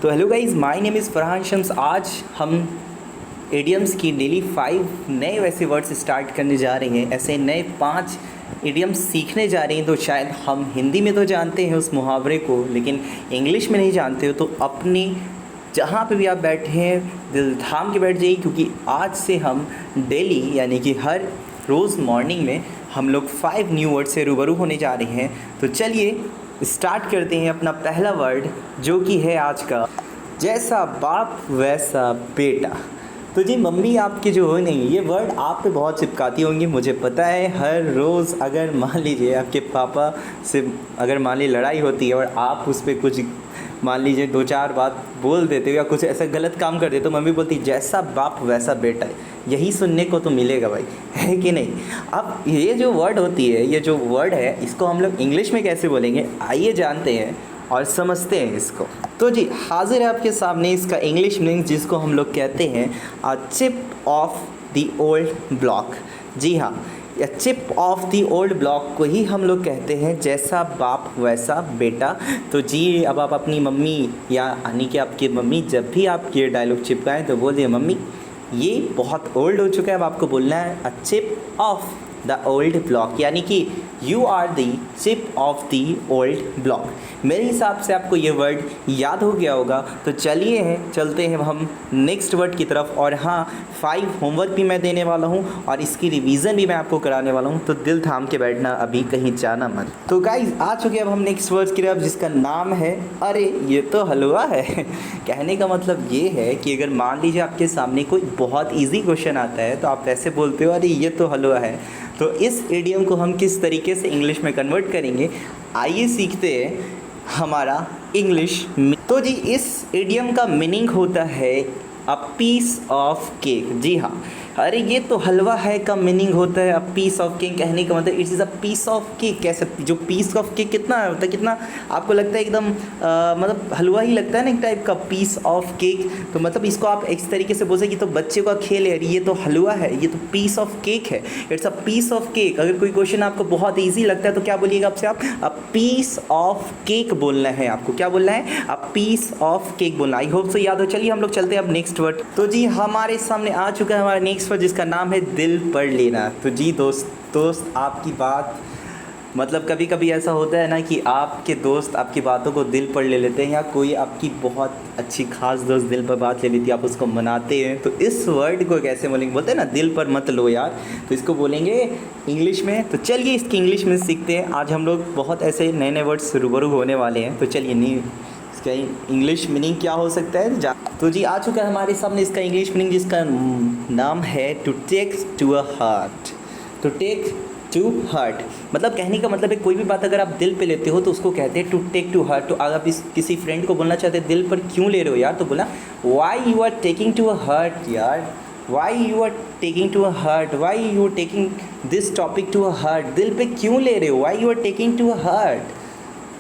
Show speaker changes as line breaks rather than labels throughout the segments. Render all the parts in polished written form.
तो hello guys, my name is Farhan Shams. आज हम इडियम्स की डेली 5 नए वैसे वर्ड्स स्टार्ट करने जा रहे हैं। ऐसे नए 5 इडियम्स सीखने जा रहे हैं। तो शायद हम हिंदी में तो जानते हैं उस मुहावरे को, लेकिन इंग्लिश में नहीं जानते हो। तो अपनी जहाँ पे भी आप बैठे हैं दिल थाम के बैठ जाइए, क्योंकि आज से हम डेली यानी कि हर रोज़ मॉर्निंग में हम लोग 5 न्यू वर्ड से रूबरू होने जा रहे हैं। तो चलिए स्टार्ट करते हैं अपना पहला वर्ड, जो कि है आज का जैसा बाप वैसा बेटा। तो जी मम्मी आपकी जो हो नहीं, ये वर्ड आप पे बहुत चिपकाती होंगी, मुझे पता है। हर रोज़ अगर मान लीजिए आपके पापा से अगर मान ली लड़ाई होती है और आप उस पर कुछ मान लीजिए 2-4 बात बोल देते हो या कुछ ऐसा गलत काम कर देते तो मम्मी बोलती जैसा बाप वैसा बेटा है। यही सुनने को तो मिलेगा भाई, है कि नहीं। अब ये जो वर्ड होती है, ये जो वर्ड है, इसको हम लोग इंग्लिश में कैसे बोलेंगे, आइए जानते हैं और समझते हैं इसको। तो जी हाजिर है आपके सामने इसका इंग्लिश मीनिंग, जिसको हम लोग कहते हैं a chip of the old block. जी हाँ, या chip of the old block को ही हम लोग कहते हैं जैसा बाप वैसा बेटा। तो जी अब आप अपनी मम्मी या यानी कि आपकी मम्मी जब भी आप ये डायलॉग चिपकाएं तो बोलिए मम्मी ये बहुत ओल्ड हो चुका है। अब आपको बोलना है a chip of the old block, यानी कि you are the chip of the old block. मेरे हिसाब से आपको ये वर्ड याद हो गया होगा। तो चलिए चलते हैं हम नेक्स्ट वर्ड की तरफ। और हाँ, 5 होमवर्क भी मैं देने वाला हूँ और इसकी रिवीजन भी मैं आपको कराने वाला हूँ। तो दिल थाम के बैठना, अभी कहीं जाना मत। तो गाइज आ चुके अब हम नेक्स्ट वर्ड की तरफ, जिसका नाम है अरे ये तो हलवा है। कहने का मतलब ये है कि अगर मान लीजिए आपके सामने कोई बहुत ईजी क्वेश्चन आता है तो आप ऐसे बोलते हो अरे ये तो हलवा है। तो इस इडियम को हम किस तरीके से इंग्लिश में कन्वर्ट करेंगे, आइए सीखते हैं हमारा इंग्लिश। तो जी इस इडियम का मीनिंग होता है अ पीस ऑफ केक। जी हाँ, अरे ये तो हलवा है का मीनिंग होता है अ पीस ऑफ केक। कहने का मतलब it's is a piece of cake. कैसे जो पीस ऑफ केक कितना होता है, कितना आपको लगता है एकदम मतलब हलवा ही लगता है ना एक टाइप का पीस ऑफ केक। तो मतलब इसको आप इस तरीके से बोल सकते कि तो बच्चे का खेल है, ये तो हलवा है, ये तो पीस ऑफ केक है, it's a piece of cake. अगर कोई क्वेश्चन आपको बहुत ईजी लगता है तो क्या बोलिएगा आपसे, आप अ पीस ऑफ केक बोलना है। आपको क्या बोलना है, अ पीस ऑफ केक बोलना। आई होप सो याद हो। चलिए हम लोग चलते हैं अब नेक्स्ट वर्ड। तो जी हमारे सामने आ चुका है हमारा नेक्स्ट वर्ड, जिसका नाम है दिल पढ़ लेना। तो जी दोस्त आपकी बात मतलब कभी कभी ऐसा होता है ना कि आपके दोस्त आपकी बातों को दिल पर ले लेते हैं, या कोई आपकी बहुत अच्छी खास दोस्त दिल पर बात ले लेती है, आप उसको मनाते हैं। तो इस वर्ड को कैसे बोलेंगे, बोलते हैं ना दिल पर मत लो यार, तो इसको बोलेंगे इंग्लिश में। तो चलिए इसकी इंग्लिश में सीखते हैं। आज हम लोग बहुत ऐसे नए नए वर्ड्स रूबरू होने वाले हैं। तो चलिए इसका इंग्लिश मीनिंग क्या हो सकता है। तो जी आ चुका है हमारे सामने इसका इंग्लिश मीनिंग, जिसका नाम है to take to a heart. To take to heart मतलब कहने का मतलब है कोई भी बात अगर आप दिल पे लेते हो तो उसको कहते हैं टू टेक टू हार्ट। तो अगर आप किसी फ्रेंड को बोलना चाहते हैं दिल पर क्यों ले रहे हो यार, तो बोला why you are taking to a heart यार, why you are taking to a heart, why you are taking this topic to a heart. दिल पे क्यों ले रहे हो, why you are taking to a heart.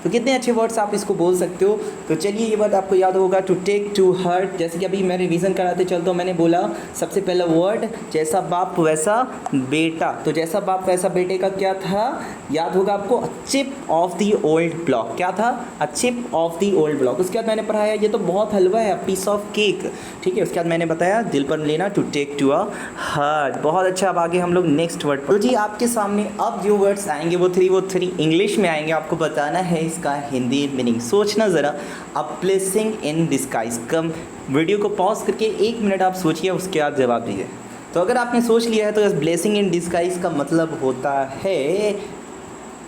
तो कितने अच्छे वर्ड्स आप इसको बोल सकते हो। तो चलिए ये वर्ड आपको याद होगा, टू टेक टू हार्ट। जैसे कि अभी मैं रिवीजन कराते चलता हूँ, मैंने बोला सबसे पहला वर्ड जैसा बाप वैसा बेटा। तो जैसा बाप वैसा बेटे का क्या था, याद होगा आपको, अ chip of the old block. क्या था, अ chip of the old block. उसके बाद मैंने पढ़ाया ये तो बहुत हलवा है, पीस ऑफ केक। ठीक है, उसके बाद मैंने बताया दिल पर लेना, to take to a heart. बहुत अच्छा। अब आगे हम लोग नेक्स्ट वर्ड पर। तो जी आपके सामने अब जो वर्ड्स आएंगे वो थ्री इंग्लिश में आएंगे। आपको बताना है इसका हिंदी मीनिंग। सोचना ज़रा, a blessing in disguise. Come video को पॉज करके 1 मिनट आप सोचिए, उसके बाद जवाब दीजिए। तो अगर आपने सोच लिया है तो इस ब्लेसिंग इन डिस्गाइज का मतलब होता है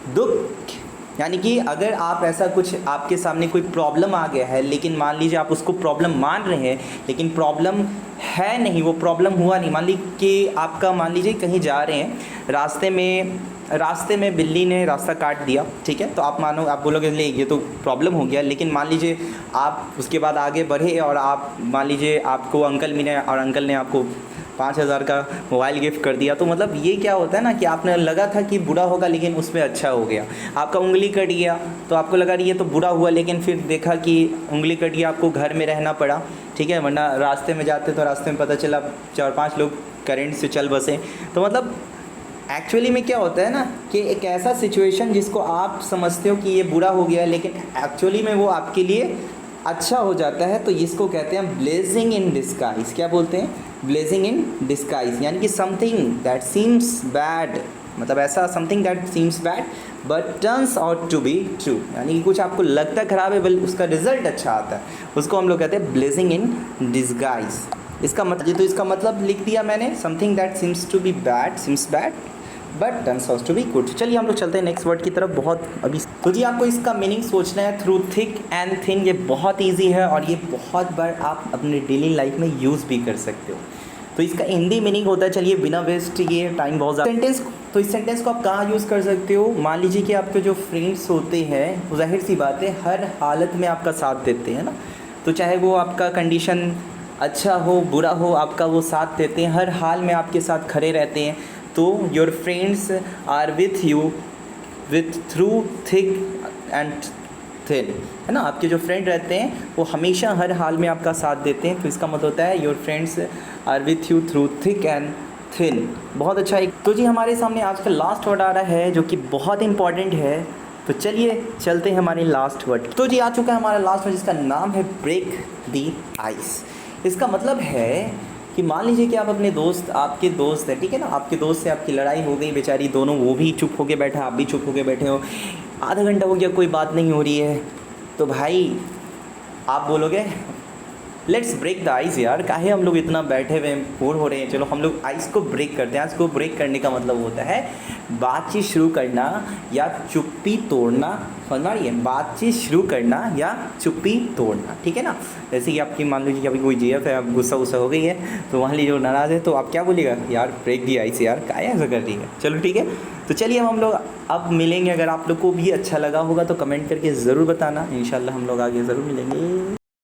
दुख। यानी कि अगर आप ऐसा कुछ आपके सामने कोई प्रॉब्लम आ गया है, लेकिन मान लीजिए आप उसको प्रॉब्लम मान रहे हैं लेकिन प्रॉब्लम है नहीं, वो प्रॉब्लम हुआ नहीं। मान लीजिए कि आपका मान लीजिए कहीं जा रहे हैं, रास्ते में बिल्ली ने रास्ता काट दिया। ठीक है, तो आप बोलोगे ले ये तो प्रॉब्लम हो गया। लेकिन मान लीजिए आप उसके बाद आगे बढ़े और आप मान लीजिए आपको अंकल मिले और अंकल ने आपको 5,000 का मोबाइल गिफ्ट कर दिया। तो मतलब ये क्या होता है ना कि आपने लगा था कि बुरा होगा लेकिन उसमें अच्छा हो गया। आपका उंगली कट गया तो आपको लगा ये तो बुरा हुआ, लेकिन फिर देखा कि उंगली कट गया, आपको घर में रहना पड़ा। ठीक है, वरना रास्ते में जाते तो रास्ते में पता चला 4-5 लोग करंट से चल बसे। तो मतलब एक्चुअली में क्या होता है ना कि एक ऐसा सिचुएशन जिसको आप समझते हो कि ये बुरा हो गया, लेकिन एक्चुअली में वो आपके लिए अच्छा हो जाता है तो इसको कहते हैं ब्लेजिंग इन डिस्गाइज। क्या बोलते हैं? ब्लेजिंग इन डिस्गाइज, यानी कि समथिंग दैट सीम्स बैड, मतलब ऐसा something that seems bad but turns out to be true, यानी कि कुछ आपको लगता है ख़राब है बल्कि उसका रिजल्ट अच्छा आता है, उसको हम लोग कहते हैं ब्लेजिंग इन डिस्गाइज। इसका मतलब, तो इसका मतलब लिख दिया मैंने, something that seems to be bad, seems bad but turns out to be good. चलिए हम लोग चलते हैं नेक्स्ट वर्ड की तरफ। बहुत अभी तो जी आपको इसका मीनिंग सोचना है, थ्रू थिक एंड थिन। ये बहुत ईजी है और ये बहुत बार आप अपने डेली लाइफ में यूज़ भी कर सकते हो। तो इसका हिंदी मीनिंग होता है, चलिए बिना वेस्ट ये टाइम बहुत ज़्यादा सेंटेंस, तो इस सेंटेंस को आप कहाँ यूज़ कर सकते हो? मान लीजिए कि आपके जो फ्रेंड्स होते हैं, जाहिर सी बात है हर हालत में आपका साथ देते हैं ना, तो चाहे वो आपका कंडीशन अच्छा हो बुरा हो, आपका वो साथ देते हैं, हर हाल में आपके साथ खड़े रहते हैं। तो your friends are with you with through thick and thin, है ना। आपके जो फ्रेंड रहते हैं वो हमेशा हर हाल में आपका साथ देते हैं, तो इसका मतलब होता है your friends are with you through thick and thin. बहुत अच्छा है। तो जी हमारे सामने आज का लास्ट वर्ड आ रहा है जो कि बहुत इंपॉर्टेंट है, तो चलिए चलते हैं हमारे लास्ट वर्ड। तो जी आ चुका है हमारा लास्ट वर्ड, जिसका नाम है ब्रेक दी आइस। इसका मतलब है कि मान लीजिए कि आप अपने दोस्त, आपके दोस्त है, ठीक है ना, आपके दोस्त से आपकी लड़ाई हो गई बेचारी, दोनों, वो भी चुप होके बैठा, आप भी चुप होके बैठे हो, आधा घंटा हो गया कोई बात नहीं हो रही है, तो भाई आप बोलोगे लेट्स ब्रेक द आइस यार, काहे हम लोग इतना बैठे हुए बोर हो रहे हैं, चलो हम लोग आइस को ब्रेक करते हैं। आइस को ब्रेक करने का मतलब होता है बातचीत शुरू करना या चुप्पी तोड़ना, समझ में आ रही है? बातचीत शुरू करना या चुप्पी तोड़ना, ठीक है ना। जैसे कि आपकी मान लीजिए कि अभी कोई जीएफ है, आप गुस्सा हो गई है, तो वहाँ लीजिए नाराज़ है, तो आप क्या बोलिएगा? यार ब्रेक दी आइस यार, काहे ऐसा कर रही है। चलो ठीक है, तो चलिए हम लोग अब मिलेंगे। अगर आप लोग को भी अच्छा लगा होगा तो कमेंट करके ज़रूर बताना, इंशाल्लाह हम लोग आगे ज़रूर मिलेंगे।